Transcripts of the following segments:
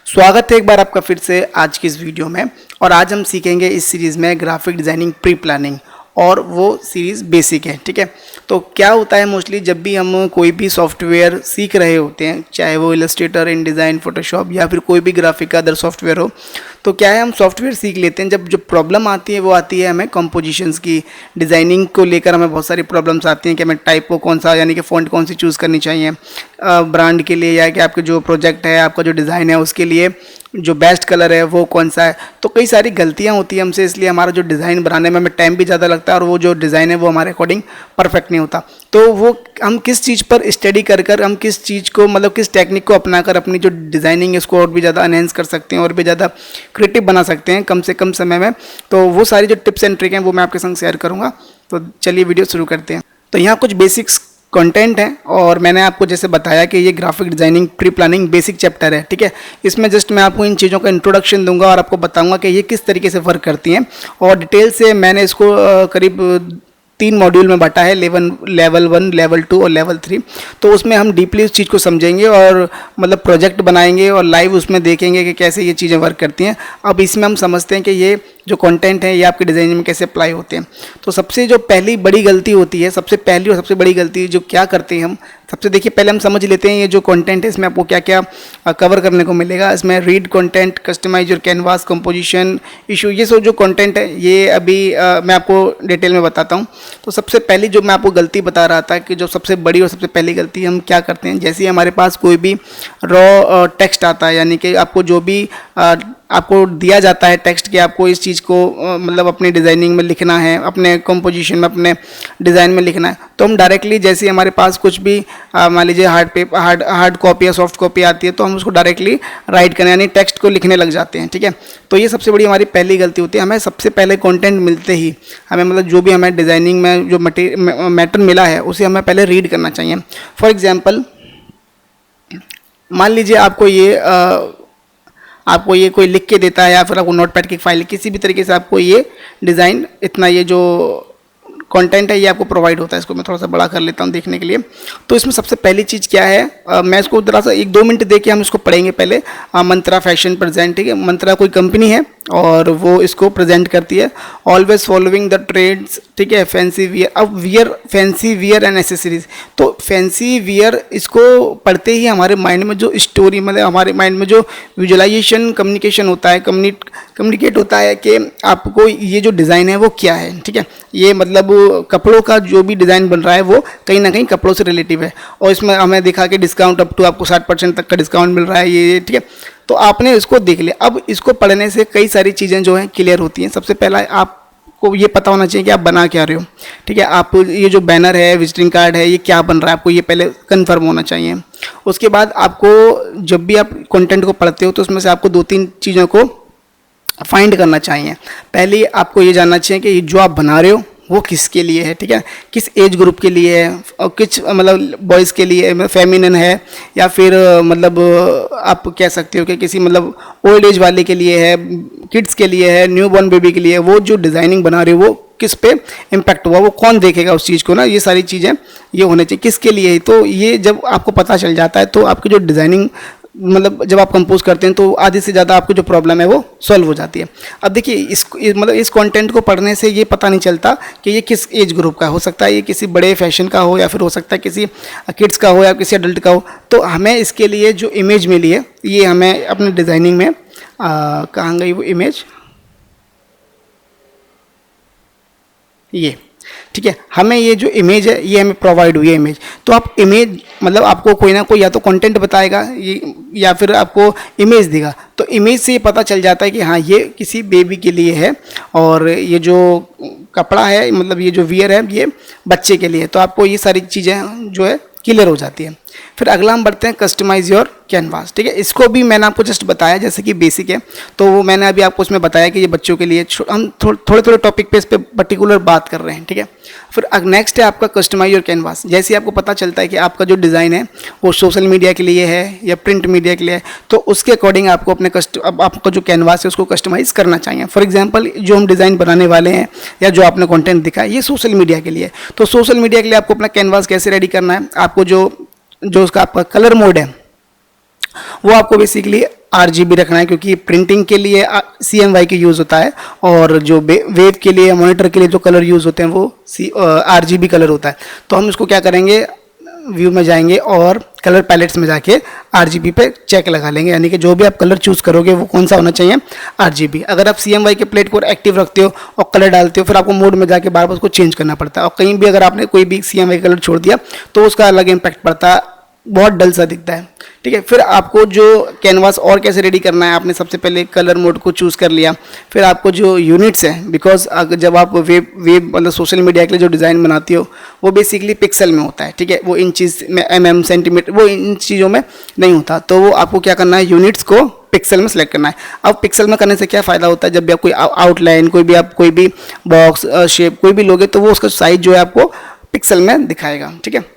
स्वागत है एक बार आपका फिर से आज की इस वीडियो में। और आज हम सीखेंगे इस सीरीज़ में ग्राफिक डिज़ाइनिंग प्री प्लानिंग, और वो सीरीज़ बेसिक है। ठीक है, तो क्या होता है मोस्टली जब भी हम कोई भी सॉफ्टवेयर सीख रहे होते हैं, चाहे वो इलस्ट्रेटर, इनडिज़ाइन, फोटोशॉप या फिर कोई भी ग्राफिक का अदर सॉफ्टवेयर हो, तो क्या है हम सॉफ्टवेयर सीख लेते हैं। जब जो प्रॉब्लम आती है वो आती है हमें कंपोजिशंस की, डिज़ाइनिंग को लेकर हमें बहुत सारी प्रॉब्लम्स आती हैं कि हमें टाइप को कौन सा, यानी कि फ़ॉन्ट कौन सी चूज़ करनी चाहिए ब्रांड के लिए, या कि आपके जो प्रोजेक्ट है, आपका जो डिज़ाइन है उसके लिए जो बेस्ट कलर है वो कौन सा है। तो कई सारी गलतियां होती हैं हमसे, इसलिए हमारा जो डिज़ाइन बनाने में हमें टाइम भी ज़्यादा लगता है और वो जो डिज़ाइन है वो हमारे अकॉर्डिंग परफेक्ट नहीं होता। तो वो हम किस चीज़ पर स्टडी कर हम किस चीज़ को, मतलब किस टेक्निक को अपनाकर अपनी जो डिज़ाइनिंग है उसको और भी ज़्यादा एनहेंस कर सकते हैं और भी ज़्यादा क्रिएटिव बना सकते हैं कम से कम समय में। तो वो सारी जो टिप्स एंड ट्रिक हैं वो मैं आपके संग शेयर करूँगा। तो चलिए वीडियो शुरू करते हैं। तो यहाँ कुछ बेसिक्स कंटेंट है, और मैंने आपको जैसे बताया कि ये graphic designing pre planning basic chapter है। ठीक है, इसमें जस्ट मैं आपको इन चीज़ों का इंट्रोडक्शन दूंगा और आपको बताऊंगा कि ये किस तरीके से वर्क करती हैं। और डिटेल से मैंने इसको करीब 3 मॉड्यूल में बांटा है, लेवल 1, लेवल 2 और लेवल 3। तो उसमें हम डीपली उस चीज़ को समझेंगे और मतलब प्रोजेक्ट बनाएंगे और लाइव उसमें देखेंगे कि कैसे ये चीज़ें वर्क करती हैं। अब इसमें हम समझते हैं कि ये जो कंटेंट है ये आपके डिज़ाइन में कैसे अप्लाई होते हैं। तो सबसे जो पहली बड़ी गलती होती है, सबसे पहली और सबसे बड़ी गलती जो क्या करते हैं हम, सबसे देखिए पहले हम समझ लेते हैं ये जो कंटेंट है इसमें आपको क्या क्या कवर करने को मिलेगा। इसमें read content, customize your canvas, composition, issue, ये सब जो कंटेंट है ये अभी मैं आपको डिटेल में बताता हूँ। तो सबसे पहली जो मैं आपको गलती बता रहा था कि जो सबसे बड़ी और सबसे पहली गलती हम क्या करते हैं, जैसे ही हमारे पास कोई भी रॉ टेक्स्ट आता है, यानी कि आपको जो भी आपको दिया जाता है टेक्स्ट कि आपको इस चीज़ को मतलब अपनी डिज़ाइनिंग में लिखना है, अपने कंपोजिशन में, अपने डिज़ाइन में लिखना है, तो हम डायरेक्टली जैसे हमारे पास कुछ भी मान लीजिए हार्ड कॉपी या सॉफ्ट कॉपी आती है तो हम उसको डायरेक्टली राइट करने यानी टेक्स्ट को लिखने लग जाते हैं। ठीक है, तो ये सबसे बड़ी हमारी पहली गलती होती है। हमें सबसे पहले कंटेंट मिलते ही हमें मतलब जो भी हमें डिज़ाइनिंग में जो मैटर मिला है उसे हमें पहले रीड करना चाहिए। फॉर एग्जाम्पल मान लीजिए आपको ये कोई लिख के देता है, या फिर आपको नोटपैड की फाइल, किसी भी तरीके से आपको ये डिज़ाइन, इतना ये जो कंटेंट है ये आपको प्रोवाइड होता है। इसको मैं थोड़ा सा बड़ा कर लेता हूँ देखने के लिए। तो इसमें सबसे पहली चीज़ क्या है, मैं इसको जरा सा 1-2 मिनट दे के हम इसको पढ़ेंगे पहले। मंत्रा फैशन प्रेजेंट, ठीक है, मंत्रा कोई कंपनी है और वो इसको प्रेजेंट करती है। ऑलवेज फॉलोइंग द ट्रेंड्स, ठीक है, फैंसी वियर। अब wear, fancy wear and accessories, तो फैंसी वियर इसको पढ़ते ही हमारे माइंड में जो स्टोरी, मतलब हमारे माइंड में जो विजुअलाइजेशन, कम्युनिकेशन होता है, कम्युनिकेट होता है कि आपको ये जो डिज़ाइन है वो क्या है। ठीक है, ये मतलब कपड़ों का जो भी डिज़ाइन बन रहा है वो कहीं ना कहीं कपड़ों से रिलेटिव है, और इसमें हमें दिखा कि डिस्काउंट अप टू आपको 60% तक का डिस्काउंट मिल रहा है ये। ठीक है, तो आपने इसको देख लिया। अब इसको पढ़ने से कई सारी चीज़ें जो हैं क्लियर होती हैं। सबसे पहला आपको ये पता होना चाहिए कि आप बना क्या रहे हो। ठीक है, आप ये जो बैनर है, विजिटिंग कार्ड है, ये क्या बन रहा है, आपको ये पहले कंफर्म होना चाहिए। उसके बाद आपको जब भी आप कंटेंट को पढ़ते हो तो उसमें से आपको 2-3 चीज़ों को फाइंड करना चाहिए। पहले आपको ये जानना चाहिए कि जो आप बना रहे हो वो किसके लिए है। ठीक है, किस एज ग्रुप के लिए है, और किस मतलब बॉयज़ के लिए, मतलब फेमिनिन है, या फिर मतलब आप कह सकते हो कि किसी मतलब ओल्ड एज वाले के लिए है, किड्स के लिए है, न्यू बॉर्न बेबी के लिए है। वो जो डिज़ाइनिंग बना रहे हो वो किस पे इम्पैक्ट हुआ, वो कौन देखेगा उस चीज़ को ना, ये सारी चीज़ें ये होने चाहिए किसके लिए। तो ये जब आपको पता चल जाता है तो आपकी जो डिज़ाइनिंग, मतलब जब आप कंपोज करते हैं तो आधे से ज़्यादा आपकी जो प्रॉब्लम है वो सॉल्व हो जाती है। अब देखिए मतलब इस कंटेंट को पढ़ने से ये पता नहीं चलता कि ये किस एज ग्रुप का हो सकता है, ये किसी बड़े फैशन का हो, या फिर हो सकता है किसी किड्स का हो, या किसी अडल्ट का हो। तो हमें इसके लिए जो इमेज मिली है ये हमें अपने डिज़ाइनिंग में कहाँ गई वो इमेज, ये। ठीक है, हमें ये जो इमेज है ये हमें प्रोवाइड हुई है इमेज। तो आप इमेज मतलब आपको कोई ना कोई या तो कंटेंट बताएगा ये, या फिर आपको इमेज देगा। तो इमेज से ये पता चल जाता है कि हाँ ये किसी बेबी के लिए है, और ये जो कपड़ा है, मतलब ये जो वियर है ये बच्चे के लिए है। तो आपको ये सारी चीज़ें जो है क्लियर हो जाती है। फिर अगला हम बढ़ते हैं कस्टमाइज योर कैनवास। ठीक है, इसको भी मैंने आपको जस्ट बताया जैसे कि बेसिक है, तो वो मैंने अभी आपको उसमें बताया कि ये बच्चों के लिए। हम थोड़े टॉपिक पे इस पर पर्टिकुलर बात कर रहे हैं। ठीक है, फिर नेक्स्ट है आपका कस्टमाइज योर कैनवास। जैसे आपको पता चलता है कि आपका जो डिज़ाइन है वो सोशल मीडिया के लिए है या प्रिंट मीडिया के लिए है, तो उसके अकॉर्डिंग आपको अपने आपका जो कैनवास है उसको कस्टमाइज करना चाहिए। फॉर एग्जाम्पल जो हम डिज़ाइन बनाने वाले हैं या जो आपने कॉन्टेंट दिखा है ये सोशल मीडिया के लिए है, तो सोशल मीडिया के लिए आपको अपना कैनवास कैसे रेडी करना है, आपको जो उसका आपका कलर मोड है वो आपको बेसिकली RGB रखना है, क्योंकि प्रिंटिंग के लिए CMY के यूज़ होता है, और जो वेब के लिए, मॉनिटर के लिए जो कलर यूज़ होते हैं वो RGB कलर होता है। तो हम इसको क्या करेंगे, व्यू में जाएंगे और कलर पैलेट्स में जाके RGB पे चेक लगा लेंगे, यानी कि जो भी आप कलर चूज़ करोगे वो कौन सा होना चाहिए, RGB। अगर आप CMY के प्लेट को एक्टिव रखते हो और कलर डालते हो, फिर आपको मोड में जाके बार बार उसको चेंज करना पड़ता है, और कहीं भी अगर आपने कोई भी CMY कलर छोड़ दिया तो उसका अलग इम्पैक्ट पड़ता है, बहुत डल सा दिखता है, ठीक है। फिर आपको जो कैनवास और कैसे रेडी करना है, आपने सबसे पहले कलर मोड को चूज़ कर लिया। फिर आपको जो यूनिट्स है, बिकॉज जब आप वेब मतलब सोशल मीडिया के लिए जो डिज़ाइन बनाती हो वो बेसिकली पिक्सल में होता है, ठीक है, वो इंचेस में, mm, सेंटीमीटर, वो इन चीज़ों में नहीं होता। तो वो आपको क्या करना है, यूनिट्स को पिक्सल में सेलेक्ट करना है। अब पिक्सल में करने से क्या फ़ायदा होता है, जब भी आप कोई आउटलाइन, कोई भी बॉक्स शेप कोई भी लोगे तो वो उसका साइज जो है आपको पिक्सल में दिखाएगा, ठीक है।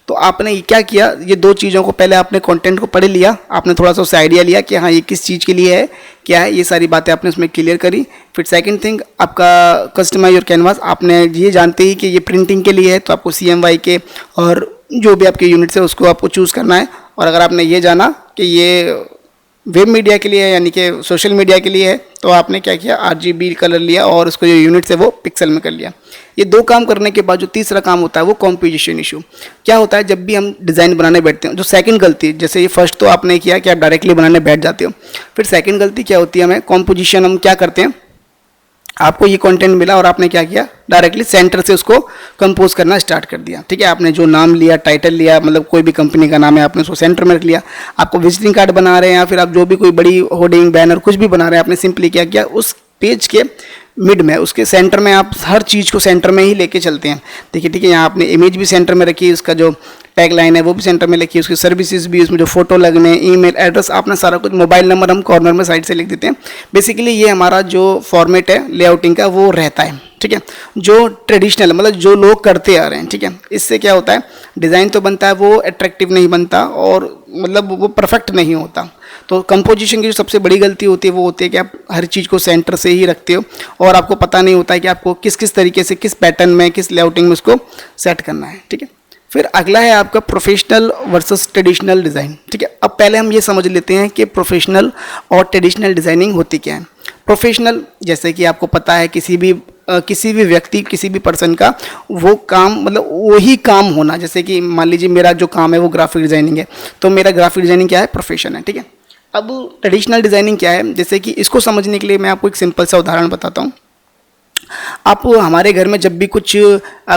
तो आपने ये क्या किया, ये दो चीज़ों को पहले आपने कंटेंट को पढ़ लिया, आपने थोड़ा सा उससे आइडिया लिया कि हाँ ये किस चीज़ के लिए है, क्या है, ये सारी बातें आपने उसमें क्लियर करी। फिर सेकंड थिंग, आपका कस्टमाइज योर कैनवास, आपने ये जानते ही कि ये प्रिंटिंग के लिए है, तो आपको CMY के और जो भी आपके यूनिट्स है उसको आपको चूज़ करना है। और अगर आपने ये जाना कि ये वेब मीडिया के लिए है, यानी कि सोशल मीडिया के लिए है, तो आपने क्या किया, RGB कलर लिया और उसको जो यूनिट्स है वो पिक्सल में कर लिया। ये दो काम करने के बाद जो तीसरा काम होता है वो कॉम्पोजिशन इशू। क्या होता है, जब भी हम डिज़ाइन बनाने बैठते हैं, जो सेकंड गलती, जैसे ये फर्स्ट तो आपने किया कि आप डायरेक्टली बनाने बैठ जाते हो, फिर सेकंड गलती क्या होती है, हमें कॉम्पोजिशन, हम क्या करते हैं, आपको ये कंटेंट मिला और आपने क्या किया, डायरेक्टली सेंटर से उसको कंपोज करना स्टार्ट कर दिया, ठीक है। आपने जो नाम लिया, टाइटल लिया, मतलब कोई भी कंपनी का नाम है, आपने उसको सेंटर में रख लिया। आपको विजिटिंग कार्ड बना रहे हैं या फिर आप जो भी कोई बड़ी होर्डिंग, बैनर कुछ भी बना रहे हैं, आपने सिंपली क्या किया, उस पेज के मिड में, उसके सेंटर में आप हर चीज़ को सेंटर में ही लेके चलते हैं। देखिए, ठीक है, यहाँ आपने इमेज भी सेंटर में रखी, उसका जो टैग लाइन है वो भी सेंटर में लिखी, उसकी सर्विसेज भी, उसमें जो फोटो लगने, ईमेल एड्रेस, आपने सारा कुछ, मोबाइल नंबर हम कॉर्नर में साइड से लिख देते हैं। बेसिकली ये हमारा जो फॉर्मेट है लेआउटिंग का वो रहता है, ठीक है, जो ट्रेडिशनल मतलब जो लोग करते आ रहे हैं, ठीक है। इससे क्या होता है, डिज़ाइन तो बनता है वो अट्रैक्टिव नहीं बनता और मतलब वो परफेक्ट नहीं होता। तो कंपोजिशन की जो सबसे बड़ी गलती होती है वो होती है कि आप हर चीज़ को सेंटर से ही रखते हो और आपको पता नहीं होता है कि आपको किस किस तरीके से, किस पैटर्न में, किस लेआउटिंग में उसको सेट करना है, ठीक है। फिर अगला है आपका प्रोफेशनल वर्सेस ट्रेडिशनल डिज़ाइन, ठीक है। अब पहले हम ये समझ लेते हैं कि प्रोफेशनल और ट्रेडिशनल डिज़ाइनिंग होती क्या है। प्रोफेशनल, जैसे कि आपको पता है, किसी भी व्यक्ति, किसी भी पर्सन का वो काम, मतलब वही काम होना, जैसे कि मान लीजिए मेरा जो काम है वो ग्राफिक डिज़ाइनिंग है, तो मेरा ग्राफिक डिज़ाइनिंग क्या है, प्रोफेशन है, ठीक है। अब ट्रेडिशनल डिज़ाइनिंग क्या है, जैसे कि इसको समझने के लिए मैं आपको एक सिंपल सा उदाहरण बताता हूँ। आप हमारे घर में जब भी कुछ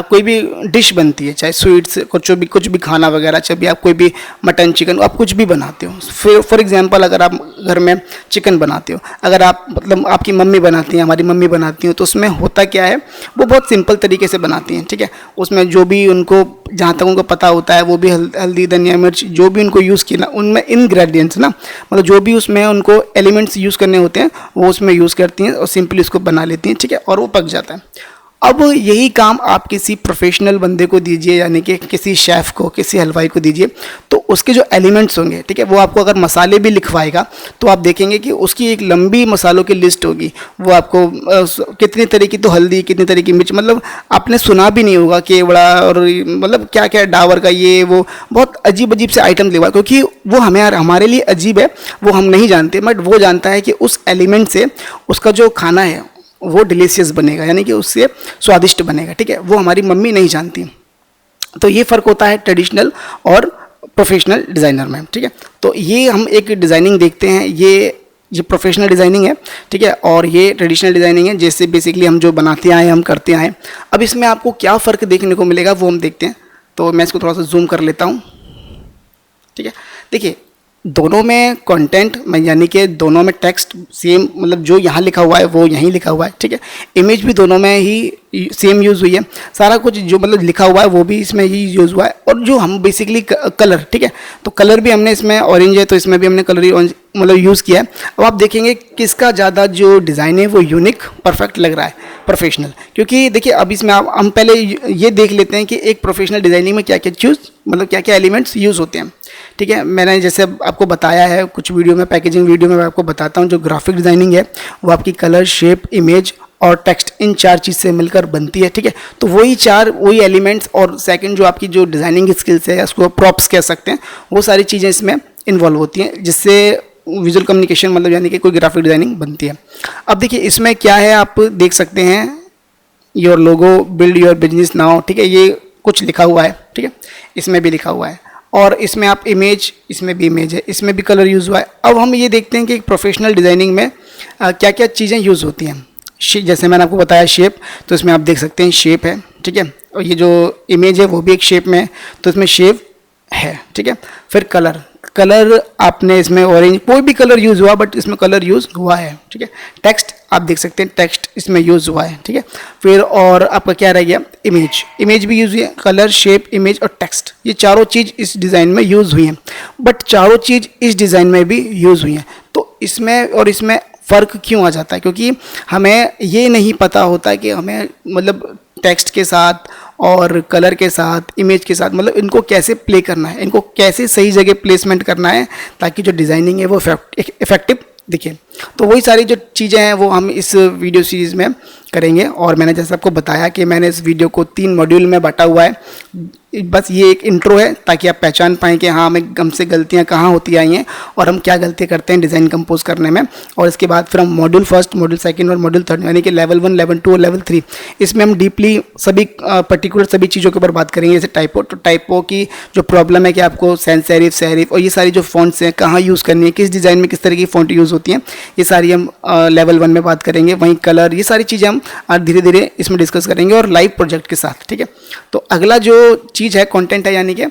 कोई भी डिश बनती है, चाहे स्वीट्स, कुछ भी खाना वगैरह, चाहे भी आप कोई भी मटन, चिकन, आप कुछ भी बनाते हो, फिर फॉर एग्जांपल अगर आप घर में चिकन बनाते हो, अगर आप मतलब आपकी मम्मी बनाती हैं, हमारी मम्मी बनाती हैं, तो उसमें होता क्या है, वो बहुत सिंपल तरीके से बनाती हैं, ठीक है। उसमें जो भी उनको, जहाँ तक उनको पता होता है, वो भी हल्दी, धनिया, मिर्च, जो भी उनको यूज़ किया ना, उनमें इनग्रेडिएंट्स ना, मतलब जो भी उसमें उनको एलिमेंट्स यूज़ करने होते हैं वो उसमें यूज़ करती हैं और सिंपली उसको बना लेती हैं, ठीक है, और वो पक जाता है। अब यही काम आप किसी प्रोफेशनल बंदे को दीजिए, यानी कि किसी शेफ़ को, किसी हलवाई को दीजिए, तो उसके जो एलिमेंट्स होंगे, ठीक है, वो आपको अगर मसाले भी लिखवाएगा तो आप देखेंगे कि उसकी एक लंबी मसालों की लिस्ट होगी। वो आपको कितनी तरह की तो हल्दी, कितनी तरह की मिर्च, मतलब आपने सुना भी नहीं होगा कि बड़ा, और मतलब क्या क्या डावर का ये वो, बहुत अजीब अजीब से आइटम लिखवा, क्योंकि वो हमारे लिए अजीब है, वो हम नहीं जानते, बट वो जानता है कि उस एलिमेंट से उसका जो खाना है वो डिलीशियस बनेगा, यानी कि उससे स्वादिष्ट बनेगा, ठीक है। वो हमारी मम्मी नहीं जानती। तो ये फ़र्क होता है ट्रेडिशनल और प्रोफेशनल डिज़ाइनर में, ठीक है। तो ये हम एक डिज़ाइनिंग देखते हैं, ये प्रोफेशनल डिज़ाइनिंग है, ठीक है, और ये ट्रेडिशनल डिज़ाइनिंग है, जैसे बेसिकली हम जो बनाते आए, हम करते आए। अब इसमें आपको क्या फ़र्क देखने को मिलेगा वो हम देखते हैं। तो मैं इसको थोड़ा सा जूम कर लेता हूँ, ठीक है। देखिए, दोनों में कंटेंट, यानी कि दोनों में टेक्स्ट सेम, मतलब जो यहाँ लिखा हुआ है वो यहीं लिखा हुआ है, ठीक है। इमेज भी दोनों में ही सेम यूज़ हुई है, सारा कुछ जो मतलब लिखा हुआ है वो भी इसमें ही यूज़ हुआ है। और जो हम बेसिकली कलर, ठीक है, तो कलर भी हमने इसमें ऑरेंज है तो इसमें भी हमने कलर ऑरेंज मतलब यूज़ किया है। अब आप देखेंगे किसका ज़्यादा जो डिज़ाइन है वो यूनिक, परफेक्ट लग रहा है, प्रोफेशनल। क्योंकि देखिए, अब इसमें हम पहले ये देख लेते हैं कि एक प्रोफेशनल डिज़ाइनिंग में क्या क्या चूज़, मतलब क्या क्या एलिमेंट्स यूज़ होते हैं, ठीक है। मैंने जैसे आपको बताया है कुछ वीडियो में, पैकेजिंग वीडियो में मैं आपको बताता हूँ, जो ग्राफिक डिज़ाइनिंग है वो आपकी कलर, शेप, इमेज और टेक्स्ट, इन चार चीज़ से मिलकर बनती है, ठीक है। तो वही एलिमेंट्स, और सेकंड जो आपकी जो डिज़ाइनिंग स्किल्स है, उसको प्रॉप्स कह सकते हैं, वो सारी चीज़ें इसमें इन्वॉल्व होती हैं, जिससे विजुअल कम्युनिकेशन मतलब यानी कि कोई ग्राफिक डिज़ाइनिंग बनती है। अब देखिए इसमें क्या है, आप देख सकते हैं your logo build your business now, ठीक है, ये कुछ लिखा हुआ है, ठीक है, इसमें भी लिखा हुआ है, और इसमें आप इमेज, इसमें भी इमेज है, इसमें भी कलर यूज़ हुआ है। अब हम ये देखते हैं कि प्रोफेशनल डिज़ाइनिंग में क्या क्या चीज़ें यूज़ होती हैं। जैसे मैंने आपको बताया शेप, तो इसमें आप देख सकते हैं शेप है, ठीक है, और ये जो इमेज है वो भी एक शेप में है, तो इसमें शेप है, ठीक है। फिर कलर, कलर आपने इसमें ऑरेंज, कोई भी कलर यूज़ हुआ, बट इसमें कलर यूज़ हुआ है, ठीक है। टेक्स्ट आप देख सकते हैं, टेक्स्ट इसमें यूज़ हुआ है, ठीक है। फिर और आपका क्या रह गया, इमेज, इमेज भी यूज़ हुई है, कलर, शेप, इमेज और टेक्स्ट, ये चारों चीज़ इस डिज़ाइन में यूज़ हुई हैं, बट चारों चीज़ इस डिज़ाइन में भी यूज़ हुई हैं। तो इसमें और इसमें फ़र्क क्यों आ जाता है, क्योंकि हमें ये नहीं पता होता कि हमें मतलब टेक्स्ट के साथ और कलर के साथ, इमेज के साथ, मतलब इनको कैसे प्ले करना है, इनको कैसे सही जगह प्लेसमेंट करना है, ताकि जो डिज़ाइनिंग है वो इफेक्टिव दिखे। तो वही सारी जो चीज़ें हैं वो हम इस वीडियो सीरीज़ में करेंगे। और मैंने जैसे आपको बताया कि मैंने इस वीडियो को 3 मॉड्यूल में बांटा हुआ है। बस ये एक इंट्रो है ताकि आप पहचान पाएँ कि हाँ, हमें हमसे गलतियाँ कहाँ होती आई हैं और हम क्या गलतियाँ करते हैं डिज़ाइन कंपोज करने में। और इसके बाद फिर हम मॉड्यूल फर्स्ट, मॉड्यूल सेकंड और मॉड्यूल थर्ड, यानी कि लेवल 1, लेवल 2 और लेवल 3, इसमें हम डीपली सभी पर्टिकुलर सभी चीज़ों के ऊपर बात करेंगे। जैसे टाइपो, तो टाइपो की जो प्रॉब्लम है कि आपको सैंस सेरिफ, सेरिफ और ये सारी जो फ़ॉन्ट्स हैं कहाँ यूज़ करनी है, किस डिज़ाइन में किस तरह की फ़ॉन्ट यूज़ होती हैं, ये सारी हम लेवल 1 में बात करेंगे। वहीं कलर, ये सारी चीज़ें हम धीरे धीरे इसमें डिस्कस करेंगे और लाइव प्रोजेक्ट के साथ, ठीक है। तो अगला जो चीज़ है कंटेंट है, यानी कि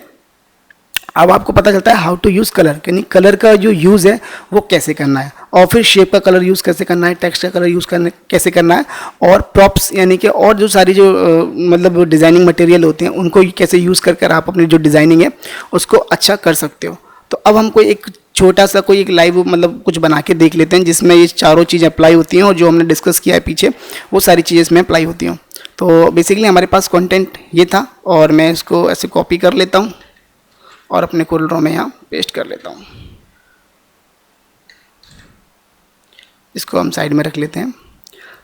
अब आपको पता चलता है हाउ टू यूज़ कलर, यानी कलर का जो यूज़ है वो कैसे करना है, और फिर शेप का कलर यूज़ कैसे करना है, टेक्स्ट का कलर यूज़ करने कैसे करना है, और प्रॉप्स यानी कि और जो सारी जो मतलब डिज़ाइनिंग मटेरियल होते हैं उनको कैसे यूज़ कर कर आप अपनी जो डिज़ाइनिंग है उसको अच्छा कर सकते हो। तो अब हम कोई एक छोटा सा कोई एक लाइव मतलब कुछ बना के देख लेते हैं जिसमें ये चारों चीज़ें अप्लाई होती हैं, और जो हमने डिस्कस किया है पीछे वो सारी चीज़ें इसमें अप्लाई होती हैं। तो बेसिकली हमारे पास कंटेंट ये था, और मैं इसको ऐसे कॉपी कर लेता हूँ और अपने कोरल ड्रॉ में यहाँ पेस्ट कर लेता हूँ। इसको हम साइड में रख लेते हैं।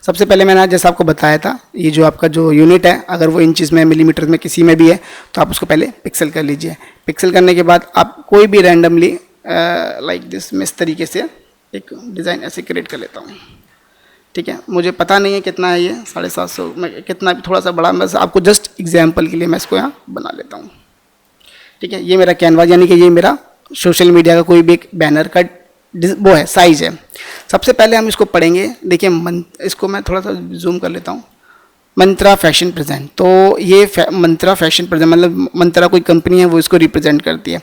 सबसे पहले मैंने आज जैसा आपको बताया था, ये जो आपका जो यूनिट है अगर वो इंचज़ में, मिलीमीटर में, किसी में भी है तो आप उसको पहले पिक्सल कर लीजिए। पिक्सल करने के बाद आप कोई भी रैंडमली लाइक दिस, मैं इस तरीके से एक डिज़ाइन ऐसे क्रिएट कर लेता हूँ, ठीक है। मुझे पता नहीं है कितना है ये, 750 में कितना भी थोड़ा सा बड़ा, बस आपको जस्ट एग्जाम्पल के लिए मैं इसको यहाँ बना लेता हूँ, ठीक है। ये मेरा कैनवास, यानी कि ये मेरा सोशल मीडिया का कोई भी एक बैनर का वो है, साइज़ है। सबसे पहले हम इसको पढ़ेंगे। देखिए इसको मैं थोड़ा सा जूम कर लेता हूँ। मंत्रा फैशन प्रेजेंट, तो ये मंत्रा फैशन प्रेजेंट मतलब मंत्रा कोई कंपनी है वो इसको रिप्रेजेंट करती है।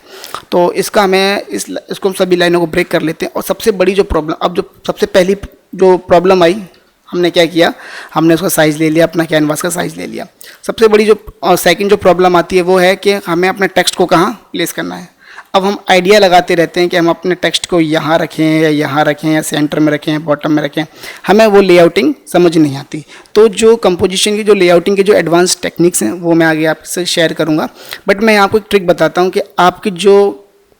तो इसका हमें इसको हम सभी लाइनों को ब्रेक कर लेते हैं। और सबसे बड़ी जो प्रॉब्लम, अब जो सबसे पहली जो प्रॉब्लम आई, हमने क्या किया, हमने उसका साइज़ ले लिया, अपना कैनवास का साइज़ ले लिया। सबसे बड़ी जो सेकंड जो प्रॉब्लम आती है वो है कि हमें अपने टेक्स्ट को कहाँ प्लेस करना है। अब हम आइडिया लगाते रहते हैं कि हम अपने टेक्स्ट को यहाँ रखें या यहाँ रखें या सेंटर में रखें या बॉटम में रखें, हमें वो लेआउटिंग समझ नहीं आती। तो जो कंपोजिशन की जो लेआउटिंग के जो एडवांस टेक्निक्स हैं वो मैं आगे आपसे शेयर करूँगा। बट मैं आपको एक ट्रिक बताता हूँ कि आपकी जो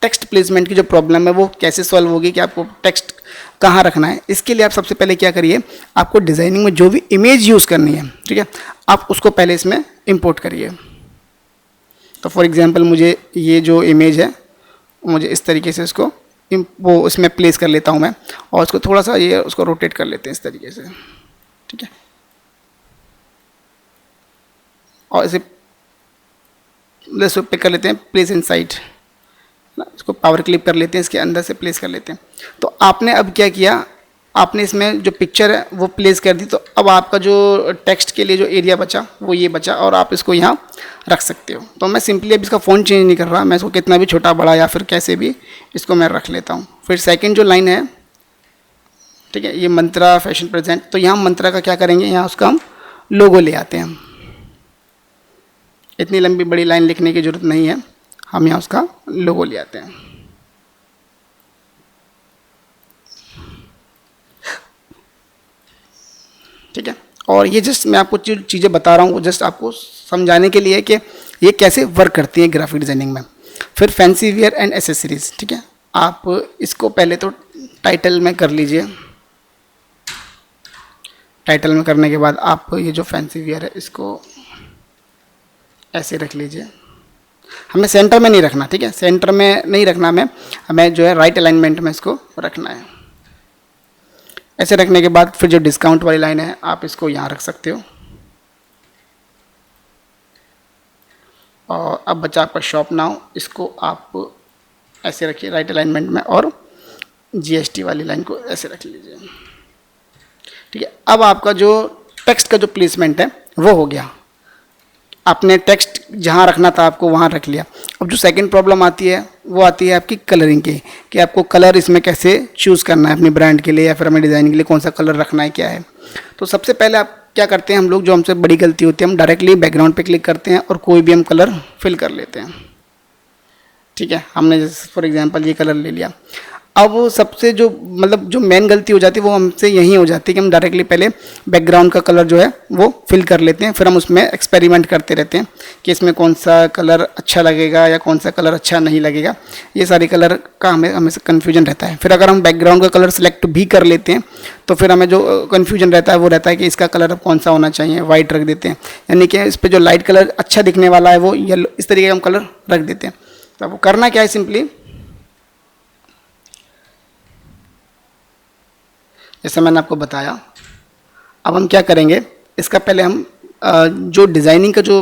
टेक्स्ट प्लेसमेंट की जो प्रॉब्लम है वो कैसे सॉल्व होगी, कि आपको टेक्स्ट कहाँ रखना है। इसके लिए आप सबसे पहले क्या करिए, आपको डिज़ाइनिंग में जो भी इमेज यूज़ करनी है, ठीक है, आप उसको पहले इसमें इंपोर्ट करिए। तो फॉर एग्जांपल मुझे ये जो इमेज है मुझे इस तरीके से इसको वो इसमें प्लेस कर लेता हूँ मैं, और उसको थोड़ा सा ये उसको रोटेट कर लेते हैं इस तरीके से, ठीक है। और इसे इसको पिक कर लेते हैं, प्लेस इनसाइड, इसको पावर क्लिप कर लेते हैं, इसके अंदर से प्लेस कर लेते हैं। तो आपने अब क्या किया, आपने इसमें जो पिक्चर है वो प्लेस कर दी। तो अब आपका जो टेक्स्ट के लिए जो एरिया बचा वो ये बचा, और आप इसको यहाँ रख सकते हो। तो मैं सिंपली अब इसका फ़ॉन्ट चेंज नहीं कर रहा, मैं इसको कितना भी छोटा बड़ा या फिर कैसे भी इसको मैं रख लेता हूँ। फिर सेकंड जो लाइन है, ठीक है, ये मंत्रा फैशन प्रेजेंट, तो यहाँ मंत्रा का क्या करेंगे, यहाँ उसका हम लोगो ले आते हैं। इतनी लंबी बड़ी लाइन लिखने की ज़रूरत नहीं है, हम यहाँ उसका लोगो ले आते हैं। ठीक है, और ये जस्ट मैं आपको जो चीज़ें बता रहा हूँ वो जस्ट आपको समझाने के लिए कि ये कैसे वर्क करती है ग्राफिक डिज़ाइनिंग में। फिर फैंसी वियर एंड एसेसरीज, ठीक है, आप इसको पहले तो टाइटल में कर लीजिए। टाइटल में करने के बाद आप ये जो फैंसी वियर है इसको ऐसे रख लीजिए, हमें सेंटर में नहीं रखना, ठीक है, सेंटर में नहीं रखना हमें जो है राइट अलाइनमेंट में इसको रखना है। ऐसे रखने के बाद फिर जो डिस्काउंट वाली लाइन है आप इसको यहाँ रख सकते हो। और अब बचा आपका शॉप नाउ, इसको आप ऐसे रखिए राइट अलाइनमेंट में, और जीएसटी वाली लाइन को ऐसे रख लीजिए, ठीक है। अब आपका जो टेक्स्ट का जो प्लेसमेंट है वो हो गया, आपने टेक्स्ट जहाँ रखना था आपको वहाँ रख लिया। अब जो सेकंड प्रॉब्लम आती है वो आती है आपकी कलरिंग की, कि आपको कलर इसमें कैसे चूज़ करना है अपनी ब्रांड के लिए या फिर हमें डिज़ाइनिंग के लिए कौन सा कलर रखना है, क्या है। तो सबसे पहले आप क्या करते हैं, हम लोग जो हमसे बड़ी गलती होती है, हम डायरेक्टली बैकग्राउंड पे क्लिक करते हैं और कोई भी हम कलर फिल कर लेते हैं, ठीक है। हमने जैसे फॉर एग्जांपल ये कलर ले लिया। अब वो सबसे जो मतलब जो मेन गलती हो जाती है वो हमसे यही हो जाती है कि हम डायरेक्टली पहले बैकग्राउंड का कलर जो है वो फिल कर लेते हैं, फिर हम उसमें एक्सपेरिमेंट करते रहते हैं कि इसमें कौन सा कलर अच्छा लगेगा या कौन सा कलर अच्छा नहीं लगेगा। ये सारी कलर का हमें कन्फ्यूजन रहता है। फिर अगर हम बैकग्राउंड का कलर सेलेक्ट भी कर लेते हैं तो फिर हमें जो कन्फ्यूजन रहता है वो रहता है कि इसका कलर अब कौन सा होना चाहिए, वाइट रख देते हैं, यानी कि इस पर जो लाइट कलर अच्छा दिखने वाला है वो येलो, इस तरीके का हम कलर रख देते हैं। तो अब करना क्या है, सिंपली जैसे मैंने आपको बताया। अब हम क्या करेंगे, इसका पहले हम जो डिज़ाइनिंग का जो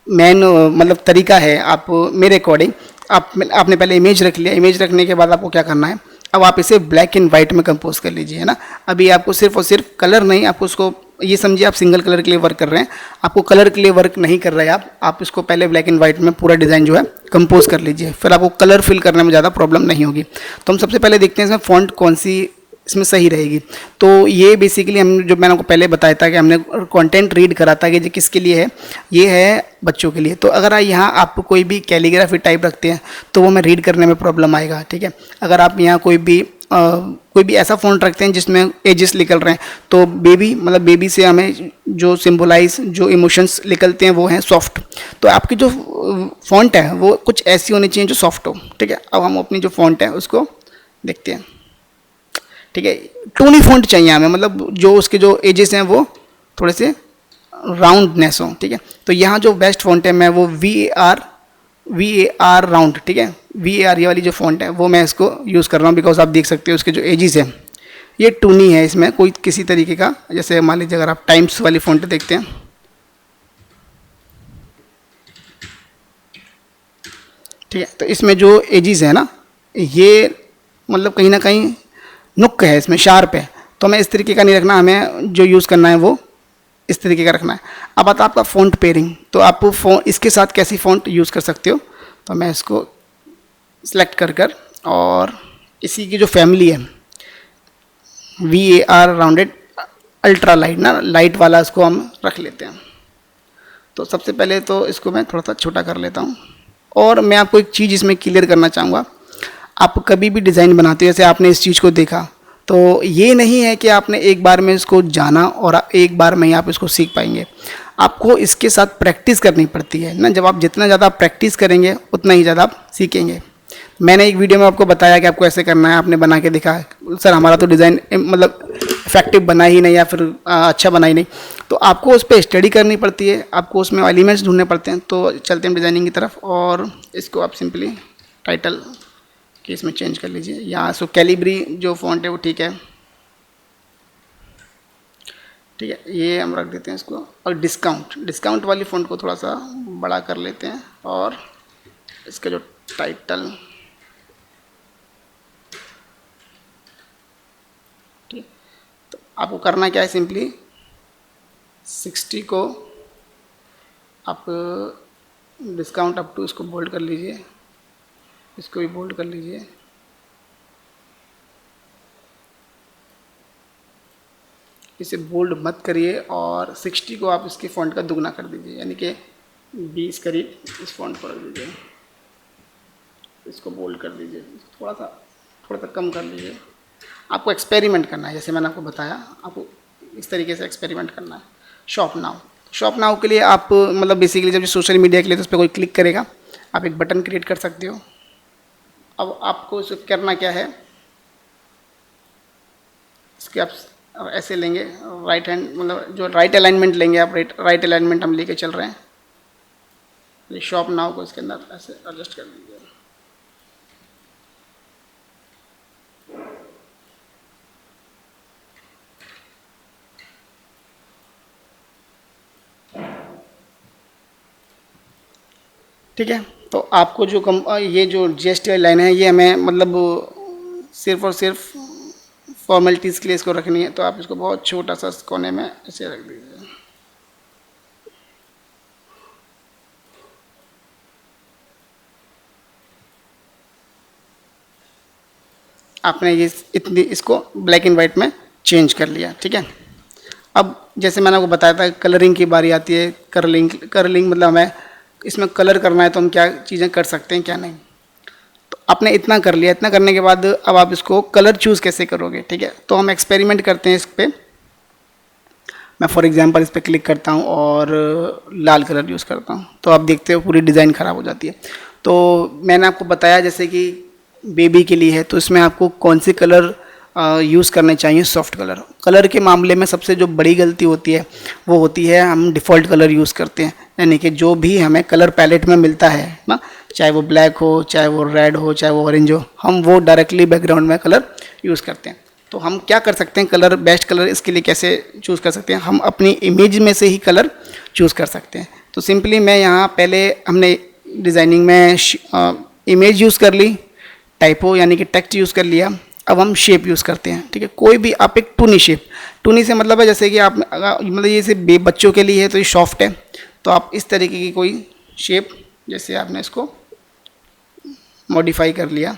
मेन मतलब तरीका है, आप मेरे अकॉर्डिंग आपने पहले इमेज रख लिया। इमेज रखने के बाद आपको क्या करना है, अब आप इसे ब्लैक एंड वाइट में कंपोज कर लीजिए, है ना। अभी आपको सिर्फ और सिर्फ कलर नहीं, आपको उसको ये समझिए आप सिंगल कलर के लिए वर्क कर रहे हैं, आपको कलर के लिए वर्क नहीं कर रहे हैं आप इसको पहले ब्लैक एंड वाइट में पूरा डिज़ाइन जो है कंपोज कर लीजिए, फिर आपको कलर फिल करने में ज़्यादा प्रॉब्लम नहीं होगी। तो हम सबसे पहले देखते हैं इसमें फ़ॉन्ट कौन सी इसमें सही रहेगी। तो ये बेसिकली हम जो मैंने आपको पहले बताया था कि हमने कंटेंट रीड करा था कि ये किसके लिए है, ये है बच्चों के लिए। तो अगर यहाँ आप कोई भी कैलीग्राफी टाइप रखते हैं तो वो हमें रीड करने में प्रॉब्लम आएगा, ठीक है। अगर आप यहाँ कोई भी ऐसा फ़ॉन्ट रखते हैं जिसमें एजेस निकल रहे हैं, तो बेबी मतलब बेबी से हमें जो सिम्बोलाइज जो इमोशंस निकलते हैं वो हैं सॉफ्ट। तो आपकी जो फ़ॉन्ट है वो कुछ ऐसी होनी चाहिए जो सॉफ्ट हो, ठीक है। अब हम अपनी जो फ़ॉन्ट है उसको देखते हैं, ठीक है। टूनी फ़ॉन्ट चाहिए हमें, मतलब जो उसके जो एजेस हैं वो थोड़े से राउंडनेस हो, ठीक है। तो यहाँ जो बेस्ट फ़ॉन्ट है मैं वो VAR राउंड, ठीक है, VAR ये वाली जो फ़ॉन्ट है वो मैं इसको यूज़ कर रहा हूँ, बिकॉज आप देख सकते हो उसके जो एजेस हैं ये टूनी है, इसमें कोई किसी तरीके का, जैसे मान लीजिए अगर आप टाइम्स वाली फ़ॉन्ट देखते हैं, ठीक है, तो इसमें जो एजेस है ना ये मतलब कहीं ना कहीं नुक है, इसमें शार्प है। तो हमें इस तरीके का नहीं रखना, हमें जो यूज़ करना है वो इस तरीके का रखना है। अब आता है आपका फ़ॉन्ट पेयरिंग, तो आप इसके साथ कैसी फ़ॉन्ट यूज़ कर सकते हो। तो मैं इसको सिलेक्ट कर और इसी की जो फैमिली है VAR राउंडेड अल्ट्रा लाइट ना, लाइट वाला इसको हम रख लेते हैं। तो सबसे पहले तो इसको मैं थोड़ा सा छोटा कर लेता हूँ। और मैं आपको एक चीज़ इसमें क्लियर करना चाहूँगा, आप कभी भी डिज़ाइन बनाते हो, जैसे आपने इस चीज़ को देखा, तो ये नहीं है कि आपने एक बार में इसको जाना और एक बार में ही आप इसको सीख पाएंगे। आपको इसके साथ प्रैक्टिस करनी पड़ती है ना। जब आप जितना ज़्यादा प्रैक्टिस करेंगे उतना ही ज़्यादा आप सीखेंगे। मैंने एक वीडियो में आपको बताया कि आपको ऐसे करना है, आपने बना के दिखा, सर हमारा तो डिज़ाइन मतलब इफेक्टिव बना ही नहीं या फिर अच्छा बना ही नहीं। तो आपको उस पर स्टडी करनी पड़ती है, आपको उसमें एलिमेंट्स ढूंढने पड़ते हैं। तो चलते हैं डिज़ाइनिंग की तरफ, और इसको आप सिंपली टाइटल कि इसमें चेंज कर लीजिए। यहाँ सो कैलिब्री जो फ़ॉन्ट है वो ठीक है, ठीक है, ये हम रख देते हैं इसको। और डिस्काउंट वाली फ़ॉन्ट को थोड़ा सा बड़ा कर लेते हैं, और इसका जो टाइटल, ठीक। तो आपको करना क्या है, सिंपली 60 को आप डिस्काउंट अप टू इसको बोल्ड कर लीजिए, इसको भी बोल्ड कर लीजिए। इसे बोल्ड मत करिए, और 60 को आप इसके फ़ॉन्ट का दुगना कर दीजिए, यानी कि 20 करीब इस फ़ॉन्ट को रख दीजिए। इसको बोल्ड कर दीजिए, थोड़ा सा कम कर लीजिए। आपको एक्सपेरिमेंट करना है, जैसे मैंने आपको बताया, आपको इस तरीके से एक्सपेरिमेंट करना है। शॉप नाउ के लिए आप मतलब बेसिकली जब सोशल मीडिया के लिए तो उस पर कोई क्लिक करेगा, आप एक बटन क्रिएट कर सकते हो। अब आपको इसे करना क्या है, इसके आप ऐसे लेंगे राइट हैंड, मतलब जो राइट अलाइनमेंट लेंगे आप, राइट अलाइनमेंट हम लेके चल रहे हैं। ये शॉप नाउ को इसके अंदर ऐसे एडजस्ट कर लीजिए। ठीक है, तो आपको जो ये जो GST लाइन है ये हमें मतलब सिर्फ और सिर्फ फॉर्मेलिटीज़ के लिए इसको रखनी है, तो आप इसको बहुत छोटा सा कोने में ऐसे रख दीजिए। आपने ये इतनी इसको ब्लैक एंड वाइट में चेंज कर लिया। ठीक है, अब जैसे मैंने आपको बताया था कलरिंग की बारी आती है। करलिंग मतलब हमें इसमें कलर करना है तो हम क्या चीज़ें कर सकते हैं क्या नहीं। तो आपने इतना कर लिया, इतना करने के बाद अब आप इसको कलर चूज़ कैसे करोगे। ठीक है, तो हम एक्सपेरिमेंट करते हैं इस पर। मैं फॉर एग्जांपल इस पर क्लिक करता हूँ और लाल कलर यूज़ करता हूँ, तो आप देखते हो पूरी डिज़ाइन ख़राब हो जाती है। तो मैंने आपको बताया जैसे कि बेबी के लिए है तो इसमें आपको कौन से कलर यूज़ करने चाहिए। सॉफ्ट कलर के मामले में सबसे जो बड़ी गलती होती है वो होती है हम डिफ़ॉल्ट कलर यूज़ करते हैं, यानी कि जो भी हमें कलर पैलेट में मिलता है ना, चाहे वो ब्लैक हो, चाहे वो रेड हो, चाहे वो ऑरेंज हो, हम वो डायरेक्टली बैकग्राउंड में कलर यूज़ करते हैं। तो हम क्या कर सकते हैं, कलर बेस्ट कलर इसके लिए कैसे चूज़ कर सकते हैं, हम अपनी इमेज में से ही कलर चूज़ कर सकते हैं। तो सिंपली मैं यहाँ पहले हमने डिज़ाइनिंग में इमेज यूज़ कर ली, टाइपो यानी कि टेक्स्ट यूज़ कर लिया। अब हम शेप यूज़ करते हैं। ठीक है, कोई भी आप एक टूनी शेप, टूनी से मतलब है जैसे कि आप मतलब ये सिर्फ बच्चों के लिए है तो ये सॉफ्ट है, तो आप इस तरीके की कोई शेप, जैसे आपने इसको मॉडिफाई कर लिया।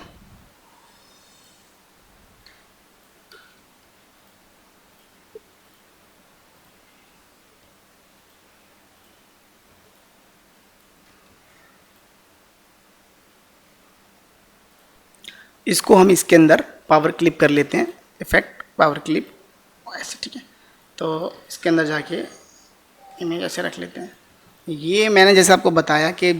इसको हम इसके अंदर पावर क्लिप कर लेते हैं, इफेक्ट पावर क्लिप ऐसे। ठीक है, तो इसके अंदर जाके इमेज ऐसे रख लेते हैं। ये मैंने जैसे आपको बताया कि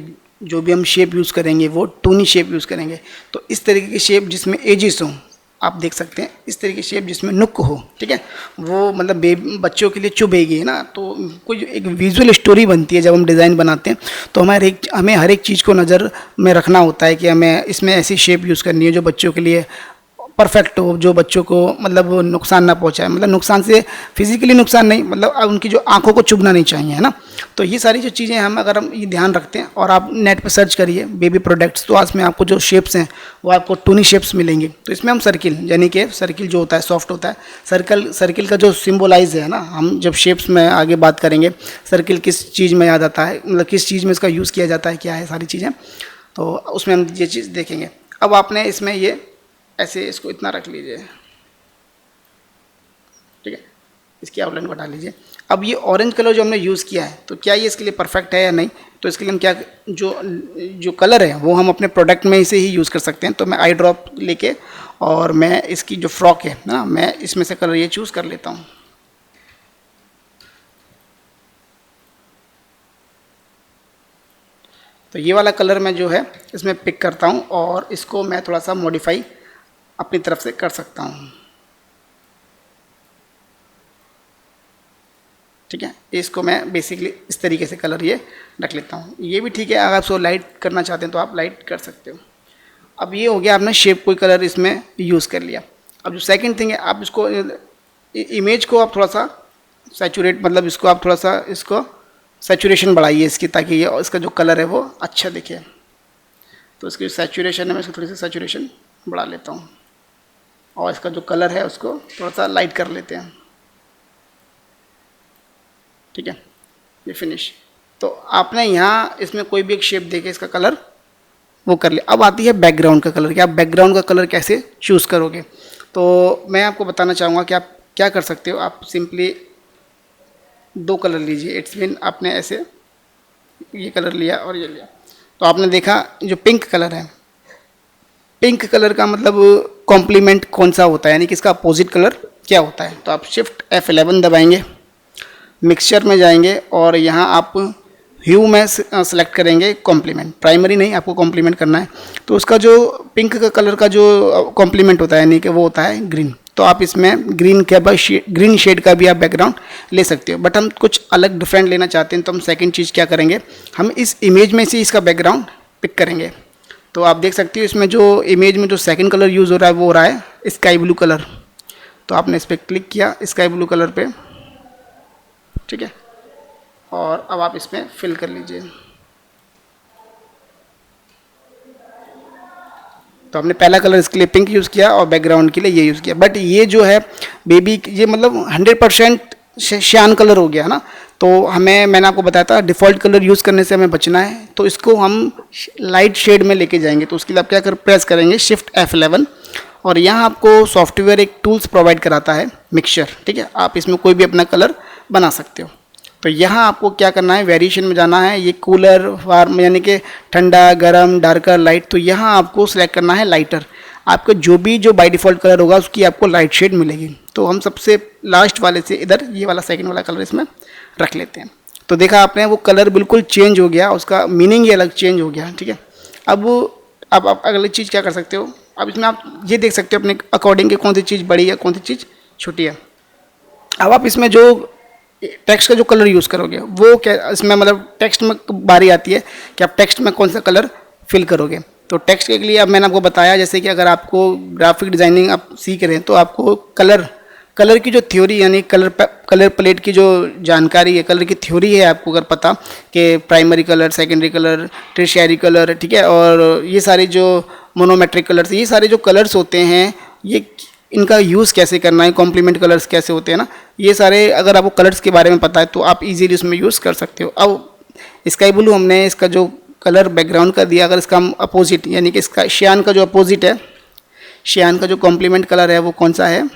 जो भी हम शेप यूज़ करेंगे वो टूनी शेप यूज़ करेंगे, तो इस तरीके की शेप जिसमें एजिस हों, आप देख सकते हैं इस तरीके की शेप जिसमें नुक हो। ठीक है, वो मतलब बच्चों के लिए चुभेगी ना, तो कोई एक विजुअल स्टोरी बनती है जब हम डिज़ाइन बनाते हैं, तो हमें हर एक चीज़ को नज़र में रखना होता है कि हमें इसमें ऐसी शेप यूज़ करनी है जो बच्चों के लिए परफेक्ट हो, जो बच्चों को मतलब नुकसान ना पहुंचाए, मतलब नुकसान से फिजिकली नुकसान नहीं, मतलब उनकी जो आंखों को चुभना नहीं चाहिए, है ना। तो ये सारी जो चीज़ें हम अगर हम ये ध्यान रखते हैं और आप नेट पे सर्च करिए बेबी प्रोडक्ट्स, तो आज में आपको जो शेप्स हैं वो आपको टूनी शेप्स मिलेंगी। तो इसमें हम सर्किल यानी कि सर्किल जो होता है सॉफ्ट होता है, सर्किल का जो सिम्बोलाइज है ना, हम जब शेप्स में आगे बात करेंगे सर्किल किस चीज़ में याद आता है, मतलब किस चीज़ में इसका यूज़ किया जाता है, क्या है सारी चीज़ें, तो उसमें हम ये चीज़ देखेंगे। अब आपने इसमें ये ऐसे इसको इतना रख लीजिए। ठीक है, इसकी आउटलाइन को हटा लीजिए। अब ये ऑरेंज कलर जो हमने यूज़ किया है, तो क्या ये इसके लिए परफेक्ट है या नहीं, तो इसके लिए हम क्या जो कलर है वो हम अपने प्रोडक्ट में से ही यूज़ कर सकते हैं। तो मैं आई ड्रॉप लेके और मैं इसकी जो फ्रॉक है ना, मैं इसमें से कलर ये चूज़ कर लेता हूँ। तो ये वाला कलर मैं जो है इसमें पिक करता हूँ और इसको मैं थोड़ा सा मॉडिफाई अपनी तरफ से कर सकता हूँ। ठीक है, इसको मैं बेसिकली इस तरीके से कलर ये रख लेता हूँ। ये भी ठीक है, अगर आप इसको लाइट करना चाहते हैं तो आप लाइट कर सकते हो। अब ये हो गया, आपने शेप कोई कलर इसमें यूज़ कर लिया। अब जो सेकंड थिंग है, आप इसको इमेज को आप थोड़ा सा सैचुरेट, मतलब इसको आप थोड़ा सा इसको सैचुरेशन बढ़ाइए इसकी, ताकि ये इसका जो कलर है वो अच्छा दिखे। तो इसकी सैचुरेशन है, मैं इसको थोड़ी सी सैचुरेशन बढ़ा लेता हूँ और इसका जो कलर है उसको थोड़ा सा लाइट कर लेते हैं। ठीक है, ये फिनिश। तो आपने यहाँ इसमें कोई भी एक शेप देके इसका कलर वो कर लिया। अब आती है बैकग्राउंड का कलर कि आप बैकग्राउंड का कलर कैसे चूज़ करोगे। तो मैं आपको बताना चाहूँगा कि आप क्या कर सकते हो। आप सिंपली दो कलर लीजिए। इट्स मीन आपने ऐसे ये कलर लिया और ये लिया, तो आपने देखा जो पिंक कलर है, पिंक कलर का मतलब कॉम्प्लीमेंट कौन सा होता है, यानी कि इसका अपोजिट कलर क्या होता है। तो आप शिफ्ट F11 दबाएंगे, मिक्सचर में जाएंगे और यहाँ आप ह्यू में सेलेक्ट करेंगे कॉम्प्लीमेंट, प्राइमरी नहीं, आपको कॉम्प्लीमेंट करना है। तो उसका जो पिंक का कलर का जो कॉम्प्लीमेंट होता है यानी कि वो होता है ग्रीन। तो आप इसमें ग्रीन शेड का भी आप बैकग्राउंड ले सकते हो। बट हम कुछ अलग डिफरेंट लेना चाहते हैं, तो हम सेकंड चीज़ क्या करेंगे, हम इस इमेज में से इसका बैकग्राउंड पिक करेंगे। तो आप देख सकते हो इसमें जो इमेज में जो सेकंड कलर यूज़ हो रहा है वो हो रहा है स्काई ब्लू कलर। तो आपने इस पर क्लिक किया स्काई ब्लू कलर पे, ठीक है, और अब आप इसमें फिल कर लीजिए। तो हमने पहला कलर इसके लिए पिंक यूज़ किया और बैकग्राउंड के लिए ये यूज़ किया। बट ये जो है बेबी, ये मतलब 100% श्यान कलर हो गया है ना। तो मैंने आपको बताया था डिफ़ॉल्ट कलर यूज़ करने से हमें बचना है, तो इसको हम लाइट शेड में लेके जाएंगे। तो उसके लिए आप क्या प्रेस करेंगे शिफ्ट F11, और यहाँ आपको सॉफ्टवेयर एक टूल्स प्रोवाइड कराता है मिक्सचर, ठीक है। आप इसमें कोई भी अपना कलर बना सकते हो। तो यहाँ आपको क्या करना है, वेरिएशन में जाना है, ये कूलर वार्म यानी कि ठंडा गर्म डार्कर लाइट। तो यहाँ आपको सिलेक्ट करना है लाइटर। आपका जो बाय डिफ़ॉल्ट कलर होगा उसकी आपको लाइट शेड मिलेगी। तो हम सबसे लास्ट वाले से इधर ये वाला सेकंड वाला कलर इसमें रख लेते हैं। तो देखा आपने वो कलर बिल्कुल चेंज हो गया, उसका मीनिंग ही अलग चेंज हो गया, ठीक है। अब आप अगली चीज़ क्या कर सकते हो, अब इसमें आप ये देख सकते हो अपने अकॉर्डिंग कि कौन सी चीज़ बड़ी है कौन सी चीज़ छोटी है। अब आप इसमें जो टेक्स्ट का जो कलर यूज़ करोगे वो क्या, इसमें मतलब टेक्स्ट में बारी आती है कि आप टेक्स्ट में कौन सा कलर फिल करोगे। तो टेक्स्ट के लिए अब मैंने आपको बताया, जैसे कि अगर आपको ग्राफिक डिज़ाइनिंग आप सीख रहे हैं तो आपको कलर की जो थ्योरी यानी कलर प्लेट की जो जानकारी है, कलर की थ्योरी है, आपको अगर पता कि primary colour, secondary colour, tertiary colour, ठीक है, और ये सारे जो मोनोमेट्रिक कलर्स, ये सारे जो कलर्स होते हैं, ये इनका यूज़ कैसे करना है, कॉम्प्लीमेंट कलर्स कैसे होते हैं ना, ये सारे अगर आपको कलर्स के बारे में पता है तो आप इजीली उसमें यूज़ कर सकते हो। अब स्काई ब्लू हमने इसका जो कलर बैकग्राउंड का दिया, अगर इसका हम अपोजिट यानी कि इसका शियान का जो अपोजिट है, शियान का जो कॉम्प्लीमेंट कलर है वो कौन सा है,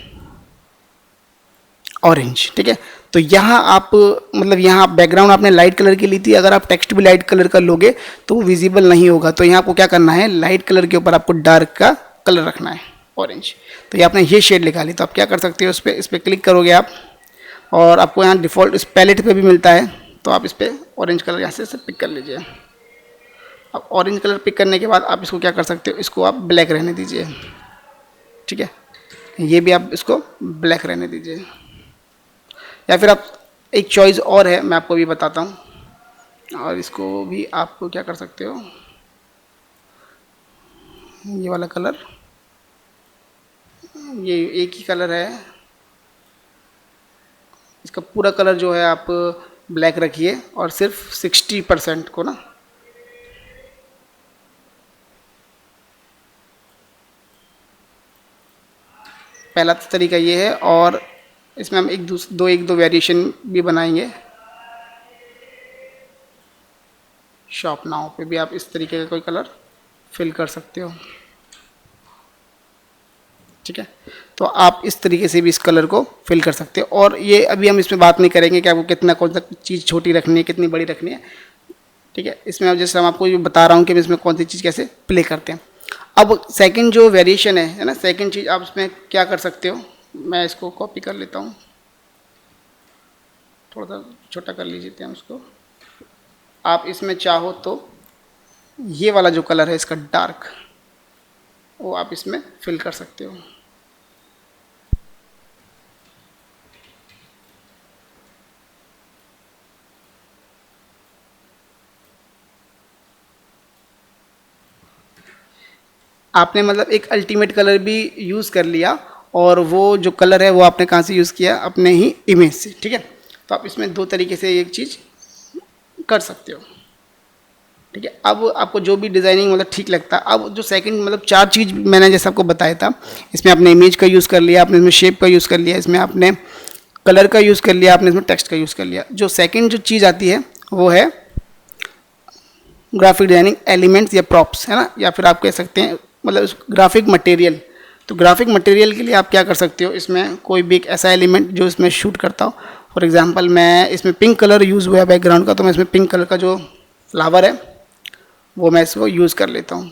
ऑरेंज, ठीक है। तो यहाँ आप मतलब यहाँ बैकग्राउंड आपने लाइट कलर की ली थी, अगर आप टेक्स्ट भी लाइट कलर का लोगे तो वो विजिबल नहीं होगा। तो यहाँ आपको क्या करना है, लाइट कलर के ऊपर आपको डार्क का कलर रखना है, ऑरेंज। तो ये आपने ये शेड निकाली, तो आप क्या कर सकते हो, इस पर क्लिक करोगे आप, और आपको यहाँ डिफ़ॉल्ट इस पैलेट पे भी मिलता है, तो आप इस पर ऑरेंज कलर यहाँ से पिक कर लीजिए। अब ऑरेंज कलर पिक करने के बाद आप इसको क्या कर सकते हो, इसको आप ब्लैक रहने दीजिए, ठीक है। ये भी आप इसको ब्लैक रहने दीजिए, या फिर आप एक चॉइस और है मैं आपको भी बताता हूँ, और इसको भी आप क्या कर सकते हो, ये वाला कलर, ये एक ही कलर है, इसका पूरा कलर जो है आप ब्लैक रखिए और सिर्फ 60% को ना, पहला तरीका ये है। और इसमें हम एक दो वेरिएशन भी बनाएंगे। शॉप नाउ पे भी आप इस तरीके का कोई कलर फिल कर सकते हो, ठीक है। तो आप इस तरीके से भी इस कलर को फिल कर सकते हो। और ये अभी हम इसमें बात नहीं करेंगे कि आपको कितना कौन सा चीज़ छोटी रखनी है कितनी बड़ी रखनी है, ठीक है। इसमें अब जैसे हम आपको ये बता रहा हूँ कि इसमें कौन सी चीज़ कैसे प्ले करते हैं। अब सेकंड जो वेरिएशन है ना, सेकंड चीज़ आप इसमें क्या कर सकते हो, मैं इसको कॉपी कर लेता हूँ, थोड़ा सा छोटा कर लीजिए हम इसको। आप इसमें चाहो तो ये वाला जो कलर है इसका डार्क, वो आप इसमें फिल कर सकते हो। आपने मतलब एक अल्टीमेट कलर भी यूज़ कर लिया, और वो जो कलर है वो आपने कहाँ से यूज़ किया, अपने ही इमेज से, ठीक है। तो आप इसमें दो तरीके से एक चीज़ कर सकते हो, ठीक है। अब आपको जो भी डिज़ाइनिंग मतलब ठीक लगता है। अब जो सेकंड मतलब चार चीज़ मैंने जैसे आपको बताया था, इसमें आपने इमेज का यूज़ कर लिया, आपने इसमें शेप का यूज़ कर लिया, इसमें आपने कलर का यूज़ कर लिया, आपने इसमें टेक्स्ट का यूज़ कर लिया। जो सेकंड जो चीज़ आती है वो है ग्राफिक डिजाइनिंग एलिमेंट्स या प्रॉप्स, है ना, या फिर आप कह सकते हैं मतलब ग्राफिक मटेरियल। तो ग्राफिक मटेरियल के लिए आप क्या कर सकते हो, इसमें कोई भी एक ऐसा एलिमेंट जो इसमें शूट करता हो। फॉर एग्जांपल मैं इसमें पिंक कलर यूज़ हुआ है बैकग्राउंड का, तो मैं इसमें पिंक कलर का जो फ्लावर है वो मैं इसको यूज़ कर लेता हूँ।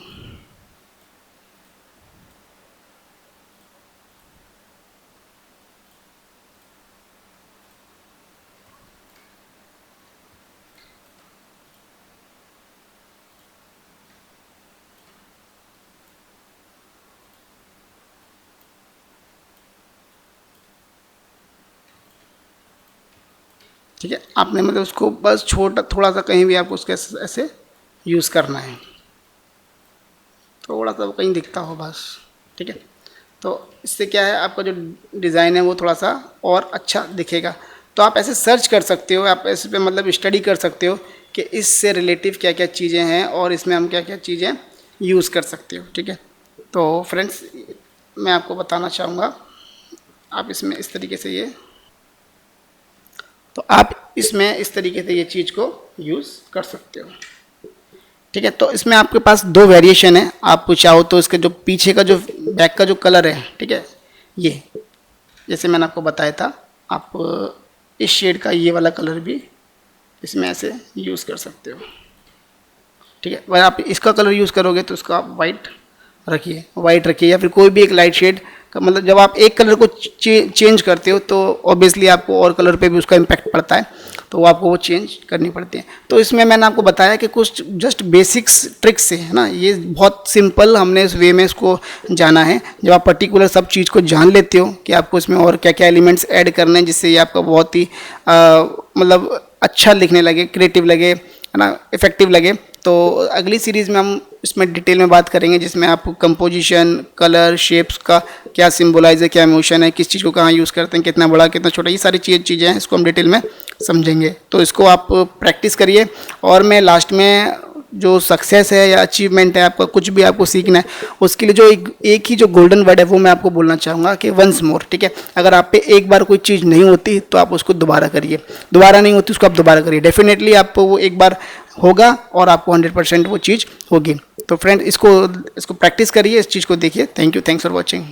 ठीक है, आपने मतलब उसको बस छोटा थोड़ा सा कहीं भी आपको उसके ऐसे यूज़ करना है, थोड़ा सा कहीं दिखता हो बस। ठीक है, तो इससे क्या है, आपका जो डिज़ाइन है वो थोड़ा सा और अच्छा दिखेगा। तो आप ऐसे सर्च कर सकते हो, आप इस पे मतलब स्टडी कर सकते हो कि इससे रिलेटिव क्या क्या चीज़ें हैं और इसमें हम क्या क्या चीज़ें यूज़ कर सकते हो। ठीक है, तो फ्रेंड्स मैं आपको बताना चाहूँगा, आप इसमें इस तरीके से तो आप इसमें इस तरीके से ये चीज़ को यूज़ कर सकते हो। ठीक है, तो इसमें आपके पास दो वेरिएशन है, आप चाहो तो इसके जो पीछे का जो बैक का जो कलर है, ठीक है, ये जैसे मैंने आपको बताया था, आप इस शेड का ये वाला कलर भी इसमें ऐसे यूज़ कर सकते हो। ठीक है, अगर आप इसका कलर यूज़ करोगे तो उसका आप वाइट रखिए या फिर कोई भी एक लाइट शेड का, मतलब जब आप एक कलर को चेंज करते हो तो ऑब्वियसली आपको और कलर पे भी उसका इम्पैक्ट पड़ता है, तो वो आपको वो चेंज करनी पड़ती है। तो इसमें मैंने आपको बताया कि कुछ जस्ट बेसिक्स ट्रिक्स से है ना, ये बहुत सिंपल हमने इस वे में इसको जाना है। जब आप पर्टिकुलर सब चीज़ को जान लेते हो कि आपको इसमें और क्या क्या एलिमेंट्स ऐड करने हैं जिससे ये आपका बहुत ही मतलब अच्छा लिखने लगे, क्रिएटिव लगे, है ना, इफेक्टिव लगे, तो अगली सीरीज़ में हम इसमें डिटेल में बात करेंगे जिसमें आप कंपोजिशन, कलर, शेप्स का क्या सिंबलाइज है, क्या इमोशन है, किस चीज़ को कहाँ यूज़ करते हैं, कितना बड़ा कितना छोटा, ये सारी चीज़ें हैं, इसको हम डिटेल में समझेंगे। तो इसको आप प्रैक्टिस करिए, और मैं लास्ट में जो सक्सेस है या अचीवमेंट है, आपका कुछ भी आपको सीखना है, उसके लिए जो एक ही जो गोल्डन वर्ड है वो मैं आपको बोलना चाहूँगा कि वंस मोर। ठीक है, अगर आप पे एक बार कोई चीज़ नहीं होती तो आप उसको दोबारा करिए, दोबारा नहीं होती उसको आप दोबारा करिए, डेफिनेटली आपको वो एक बार होगा और आपको 100% वो चीज़ होगी। तो फ्रेंड इसको प्रैक्टिस करिए, इस चीज़ को देखिए। Thank you, thanks for watching.